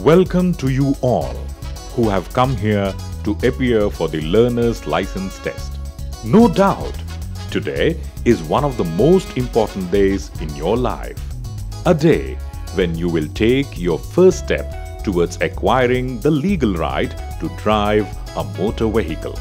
Welcome to you all who have come here to appear for the learner's license test. No doubt, today is one of the most important days in your life. A day when you will take your first step towards acquiring the legal right to drive a motor vehicle.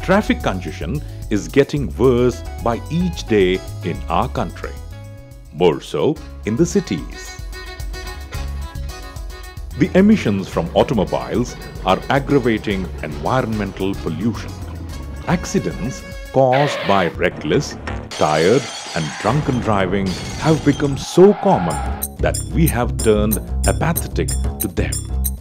Traffic congestion is getting worse by each day in our country, more so in the cities. The emissions from automobiles are aggravating environmental pollution. Accidents caused by reckless, tired and drunken driving have become so common that we have turned apathetic to them.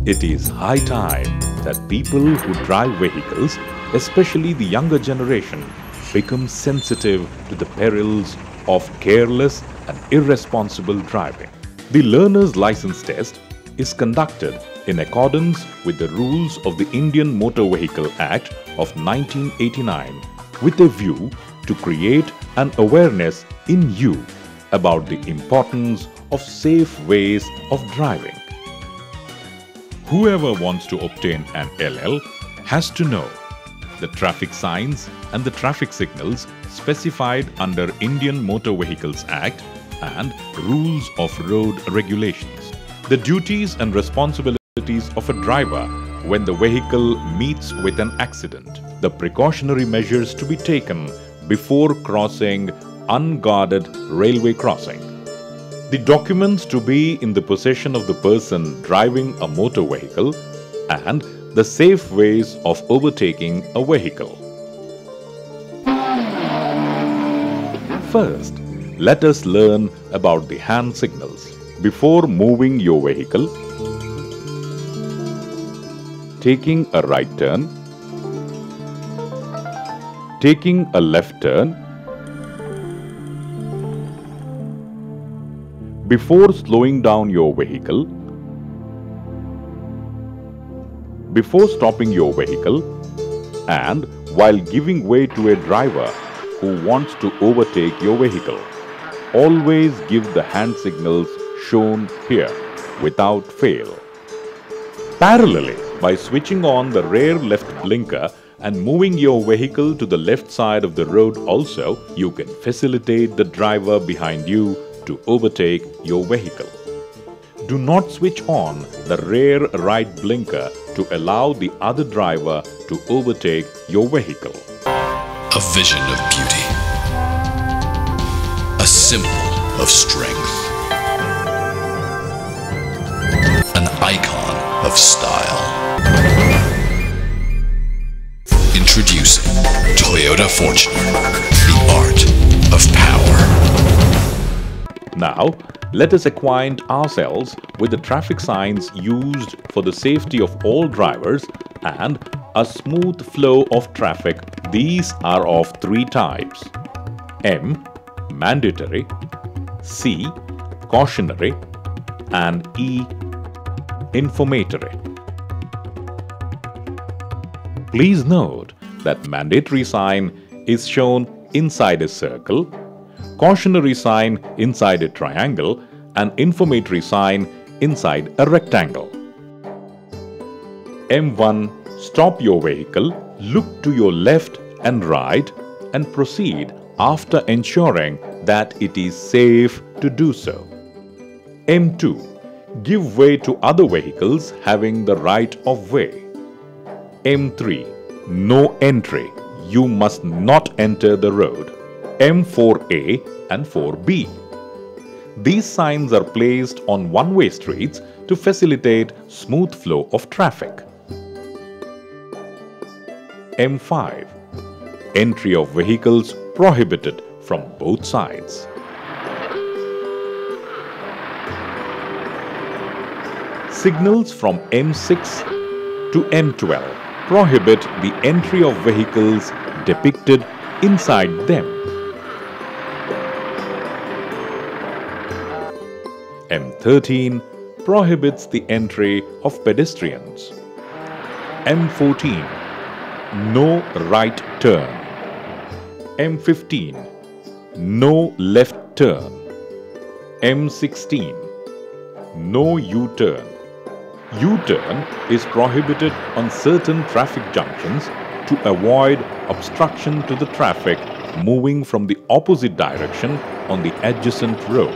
It is high time that people who drive vehicles, especially the younger generation, become sensitive to the perils of careless and irresponsible driving. The learner's license test is conducted in accordance with the rules of the Indian Motor Vehicle Act of 1989 with a view to create an awareness in you about the importance of safe ways of driving. Whoever wants to obtain an LL has to know the traffic signs and the traffic signals specified under Indian Motor Vehicles Act and Rules of Road Regulations. The duties and responsibilities of a driver when the vehicle meets with an accident. The precautionary measures to be taken before crossing unguarded railway crossing. The documents to be in the possession of the person driving a motor vehicle and the safe ways of overtaking a vehicle. First, let us learn about the hand signals. Before moving your vehicle, taking a right turn, taking a left turn, before slowing down your vehicle, before stopping your vehicle, and while giving way to a driver who wants to overtake your vehicle. Always give the hand signals shown here without fail. Parallelly, by switching on the rear left blinker and moving your vehicle to the left side of the road also, you can facilitate the driver behind you to overtake your vehicle. Do not switch on the rear right blinker to allow the other driver to overtake your vehicle. A vision of beauty. A symbol of strength. An icon of style. Introducing Toyota Fortuner, the art of power. Now, let us acquaint ourselves with the traffic signs used for the safety of all drivers and a smooth flow of traffic. These are of three types: M, mandatory; C, cautionary; and E, informatory. Please note that mandatory sign is shown inside a circle, cautionary sign inside a triangle, and informatory sign inside a rectangle. M1. Stop your vehicle, look to your left and right, and proceed after ensuring that it is safe to do so. M2. Give way to other vehicles having the right of way. M3. No entry. You must not enter the road. M4A and 4B. These signs are placed on one-way streets to facilitate smooth flow of traffic. M5. Entry of vehicles prohibited from both sides. Signals from M6 to M12 prohibit the entry of vehicles depicted inside them. M13 prohibits the entry of pedestrians. M14. No right turn. M15. No left turn. M16. No U-turn. U-turn is prohibited on certain traffic junctions to avoid obstruction to the traffic moving from the opposite direction on the adjacent road.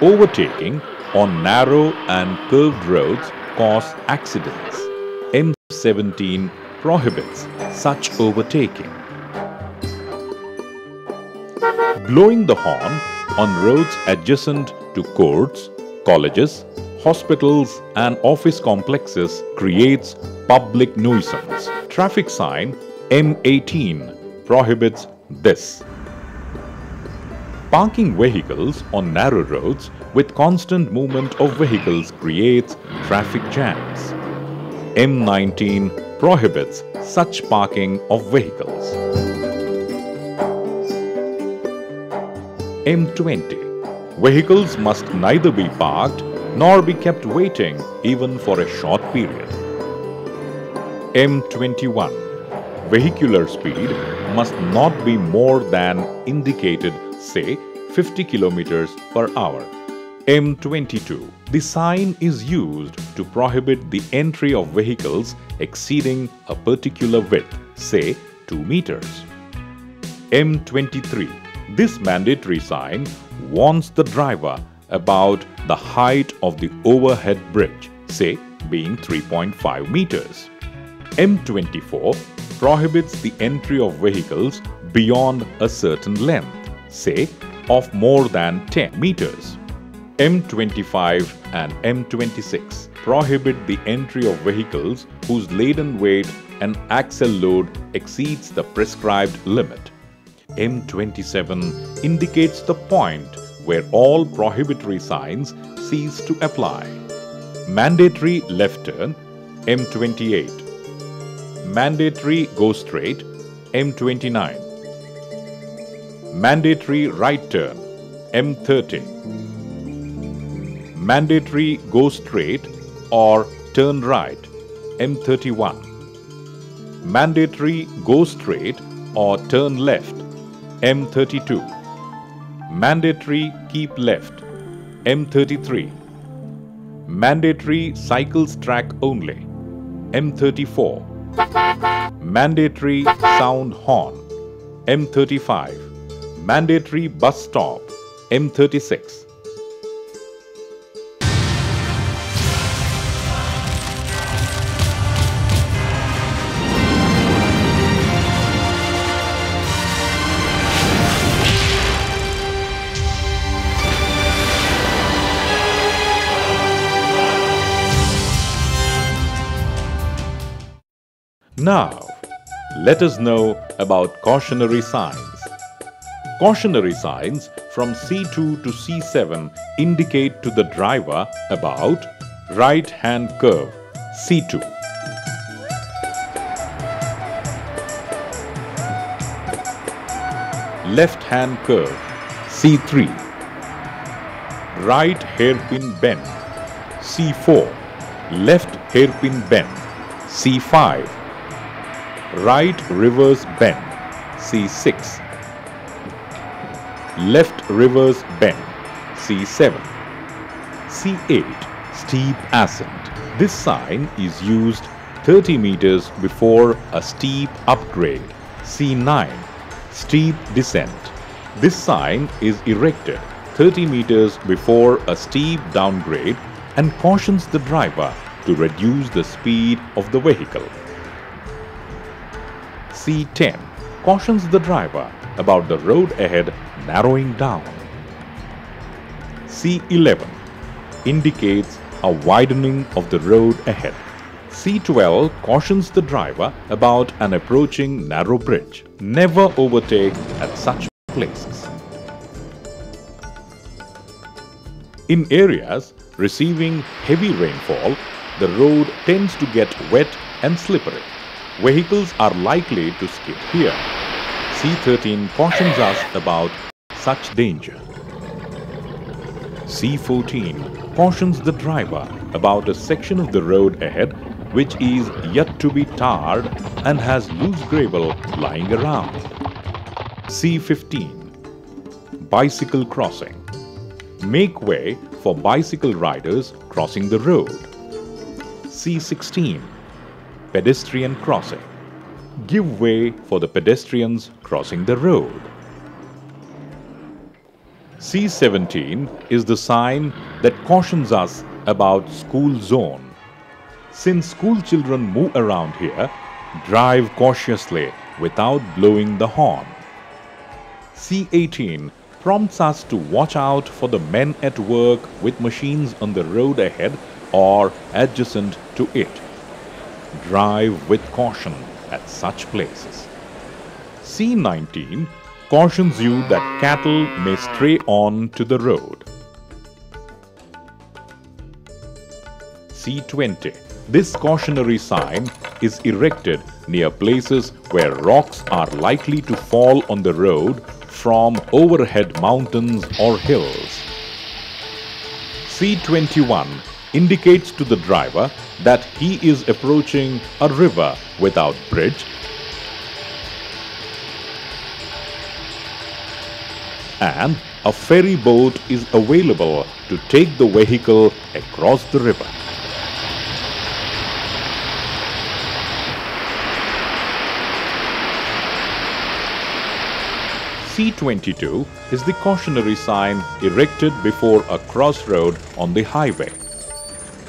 Overtaking on narrow and curved roads cause accidents. M17 prohibits such overtaking. Blowing the horn on roads adjacent to courts, colleges, hospitals and office complexes creates public nuisance. Traffic sign M18 prohibits this. Parking vehicles on narrow roads with constant movement of vehicles creates traffic jams. M19 prohibits such parking of vehicles. M20. Vehicles must neither be parked nor be kept waiting even for a short period. M21. Vehicular speed must not be more than indicated, say 50 km per hour. M22. The sign is used to prohibit the entry of vehicles exceeding a particular width, say 2 meters. M23. This mandatory sign warns the driver about the height of the overhead bridge, say being 3.5 meters. M24 prohibits the entry of vehicles beyond a certain length, say of more than 10 meters. M25 and M26 prohibit the entry of vehicles whose laden weight and axle load exceeds the prescribed limit. M27 indicates the point where all prohibitory signs cease to apply. Mandatory left turn M28. Mandatory go straight M29. Mandatory right turn M30. Mandatory go straight or turn right M31. Mandatory go straight or turn left M32. Mandatory keep left M33. Mandatory cycles track only M34. Mandatory sound horn M35. Mandatory bus stop M36. Now, let us know about cautionary signs. Cautionary signs from C2 to C7 indicate to the driver about right-hand curve C2. Left-hand curve C3. Right hairpin bend C4. Left hairpin bend C5. Right reverse bend C6. Left reverse bend C7. C8 steep ascent. This sign is used 30 meters before a steep upgrade. C9 steep descent. This sign is erected 30 meters before a steep downgrade and cautions the driver to reduce the speed of the vehicle. C10 cautions the driver about the road ahead narrowing down. C11 indicates a widening of the road ahead. C12 cautions the driver about an approaching narrow bridge. Never overtake at such places. In areas receiving heavy rainfall, the road tends to get wet and slippery. Vehicles are likely to skid here. C13 cautions us about such danger. C14 cautions the driver about a section of the road ahead which is yet to be tarred and has loose gravel lying around. C15 bicycle crossing. Make way for bicycle riders crossing the road. C16. Pedestrian crossing. Give way for the pedestrians crossing the road. C17 is the sign that cautions us about school zone. Since school children move around here, drive cautiously without blowing the horn. C18 prompts us to watch out for the men at work with machines on the road ahead or adjacent to it. Drive with caution at such places. C19 cautions you that cattle may stray on to the road. C20. This cautionary sign is erected near places where rocks are likely to fall on the road from overhead mountains or hills. C21 indicates to the driver that he is approaching a river without bridge and a ferry boat is available to take the vehicle across the river. C22 is the cautionary sign erected before a crossroad on the highway.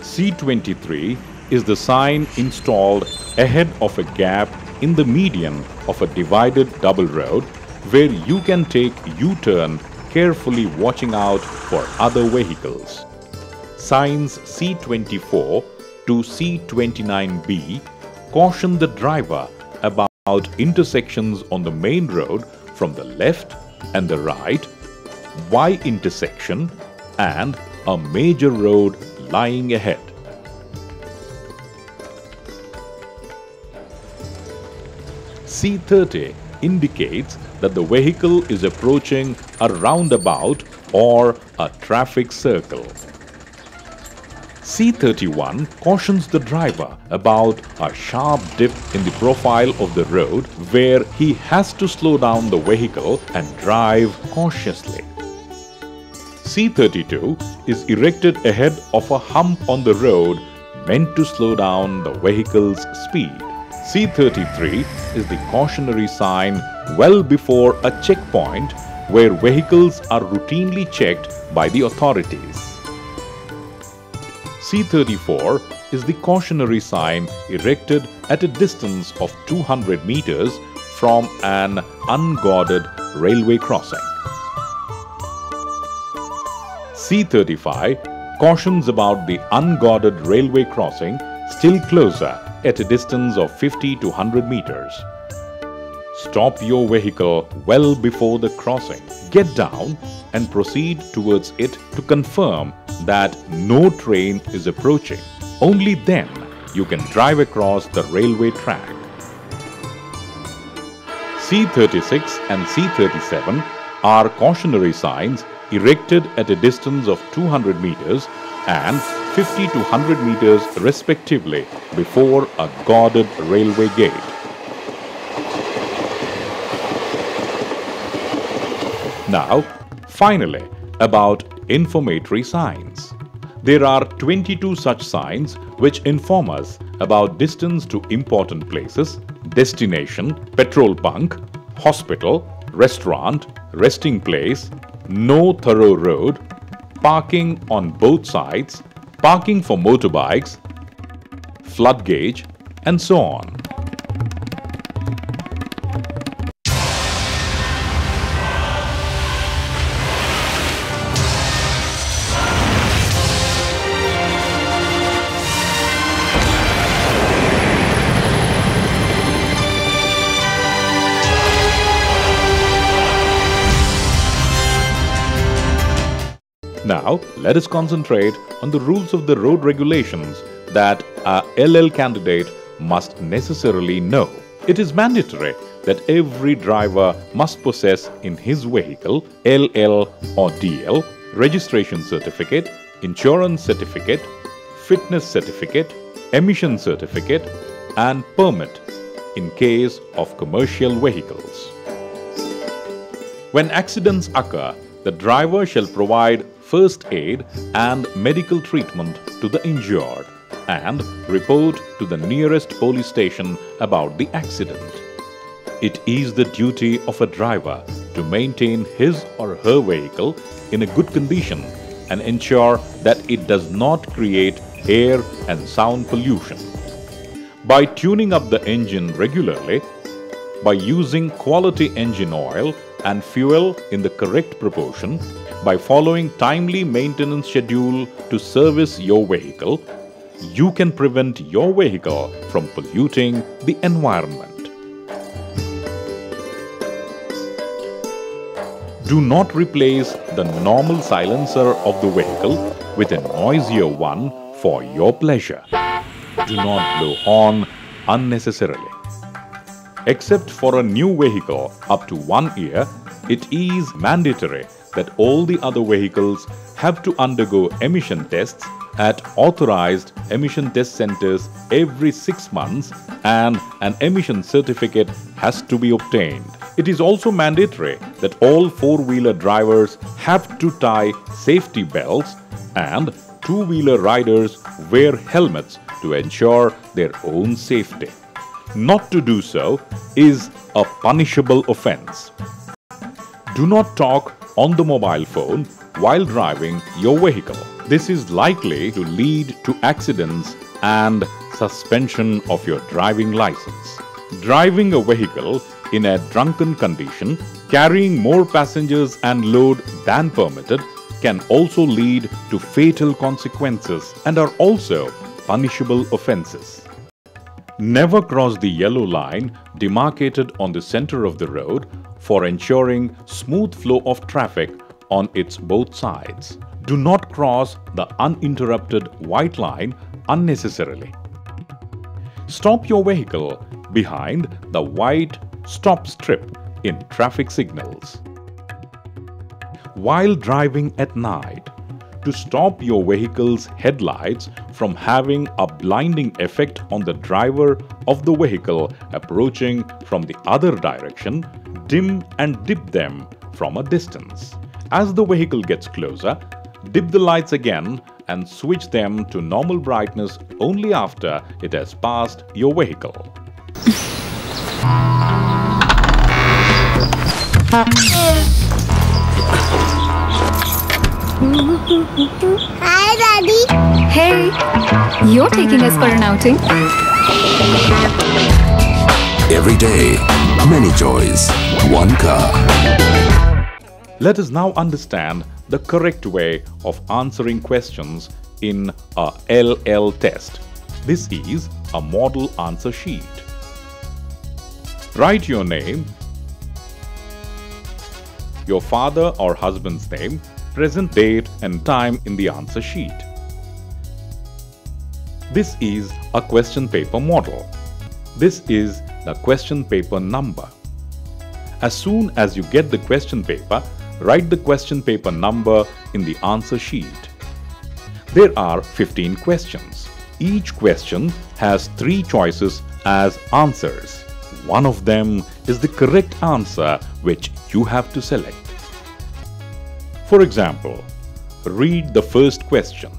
C23 is the sign installed ahead of a gap in the median of a divided double road where you can take U-turn, carefully watching out for other vehicles. Signs C24 to C29B caution the driver about intersections on the main road from the left and the right, Y intersection, and a major road lying ahead. C30 indicates that the vehicle is approaching a roundabout or a traffic circle. C31 cautions the driver about a sharp dip in the profile of the road where he has to slow down the vehicle and drive cautiously. C32 is erected ahead of a hump on the road meant to slow down the vehicle's speed. C33 is the cautionary sign well before a checkpoint where vehicles are routinely checked by the authorities. C34 is the cautionary sign erected at a distance of 200 meters from an unguarded railway crossing. C35 cautions about the unguarded railway crossing still closer at a distance of 50 to 100 meters. Stop your vehicle well before the crossing. Get down and proceed towards it to confirm that no train is approaching. Only then you can drive across the railway track. C36 and C37 are cautionary signs erected at a distance of 200 meters and 50 to 100 meters respectively before a guarded railway gate. Now, finally, about informatory signs. There are 22 such signs which inform us about distance to important places, destination, petrol bunk, hospital, restaurant, resting place, no thorough road, parking on both sides, parking for motorbikes, flood gauge, and so on. Now, let us concentrate on the rules of the road regulations that a LL candidate must necessarily know. It is mandatory that every driver must possess in his vehicle LL or DL, registration certificate, insurance certificate, fitness certificate, emission certificate, and permit in case of commercial vehicles. When accidents occur, The driver shall provide first aid and medical treatment to the injured and report to the nearest police station about the accident. It is the duty of a driver to maintain his or her vehicle in a good condition and ensure that it does not create air and sound pollution. By tuning up the engine regularly, by using quality engine oil and fuel in the correct proportion, by following timely maintenance schedule to service your vehicle, you can prevent your vehicle from polluting the environment. Do not replace the normal silencer of the vehicle with a noisier one for your pleasure. Do not blow horn unnecessarily. Except for a new vehicle up to 1 year, it is mandatory that all the other vehicles have to undergo emission tests at authorized emission test centers every 6 months, and an emission certificate has to be obtained. It is also mandatory that all four-wheeler drivers have to tie safety belts and two-wheeler riders wear helmets to ensure their own safety. Not to do so is a punishable offense. Do not talk on the mobile phone while driving your vehicle. This is likely to lead to accidents and suspension of your driving license. Driving a vehicle in a drunken condition, carrying more passengers and load than permitted, can also lead to fatal consequences and are also punishable offenses. Never cross the yellow line demarcated on the center of the road for ensuring smooth flow of traffic on its both sides. Do not cross the uninterrupted white line unnecessarily. Stop your vehicle behind the white stop strip in traffic signals. While driving at night, to stop your vehicle's headlights from having a blinding effect on the driver of the vehicle approaching from the other direction, dim and dip them from a distance. As the vehicle gets closer, dip the lights again and switch them to normal brightness only after it has passed your vehicle. Hi, Daddy. Hey, you're taking us for an outing. Every day, many joys, one car. Let us now understand the correct way of answering questions in a LL test. This is a model answer sheet. Write your name, your father or husband's name, present date and time in the answer sheet. This is a question paper model. This is the question paper number. As soon as you get the question paper, write the question paper number in the answer sheet. There are 15 questions. Each question has 3 choices as answers. One of them is the correct answer which you have to select. For example, read the first question.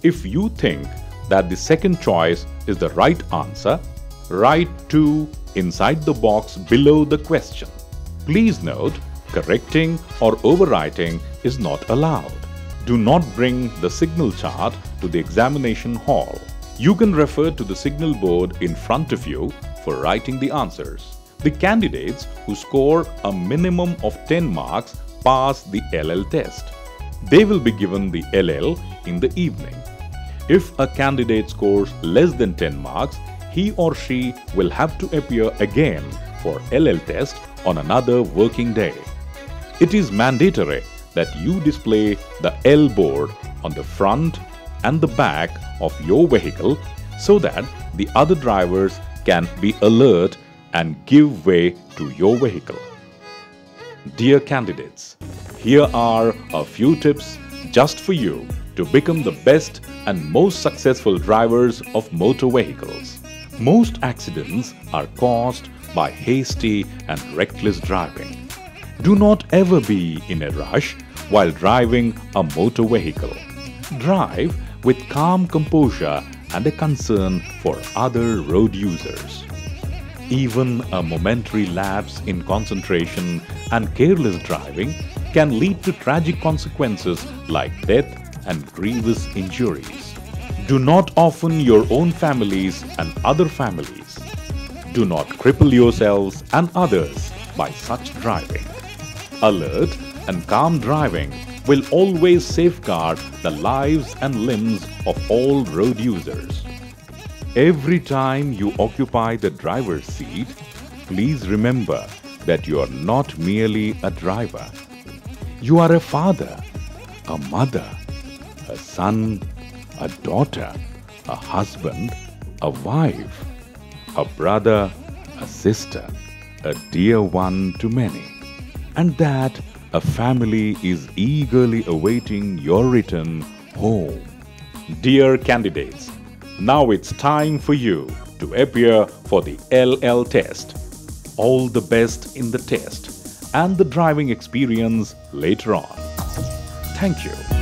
If you think that the second choice is the right answer, write 2 inside the box below the question. Please note, correcting or overwriting is not allowed. Do not bring the signal chart to the examination hall. You can refer to the signal board in front of you for writing the answers. The candidates who score a minimum of 10 marks pass the LL test. They will be given the LL in the evening. If a candidate scores less than 10 marks, he or she will have to appear again for LL test on another working day. It is mandatory that you display the L board on the front and the back of your vehicle so that the other drivers can be alert and give way to your vehicle. Dear candidates, here are a few tips just for you to become the best and most successful drivers of motor vehicles. Most accidents are caused by hasty and reckless driving. Do not ever be in a rush while driving a motor vehicle. Drive with calm composure and a concern for other road users. Even a momentary lapse in concentration and careless driving can lead to tragic consequences like death and grievous injuries. Do not orphan your own families and other families. Do not cripple yourselves and others by such driving. Alert and calm driving will always safeguard the lives and limbs of all road users. Every time you occupy the driver's seat, please remember that you are not merely a driver. You are a father, a mother, a son, a daughter, a husband, a wife, a brother, a sister, a dear one to many, and that a family is eagerly awaiting your return home. Dear candidates, now it's time for you to appear for the LL test. All the best in the test and the driving experience later on. Thank you.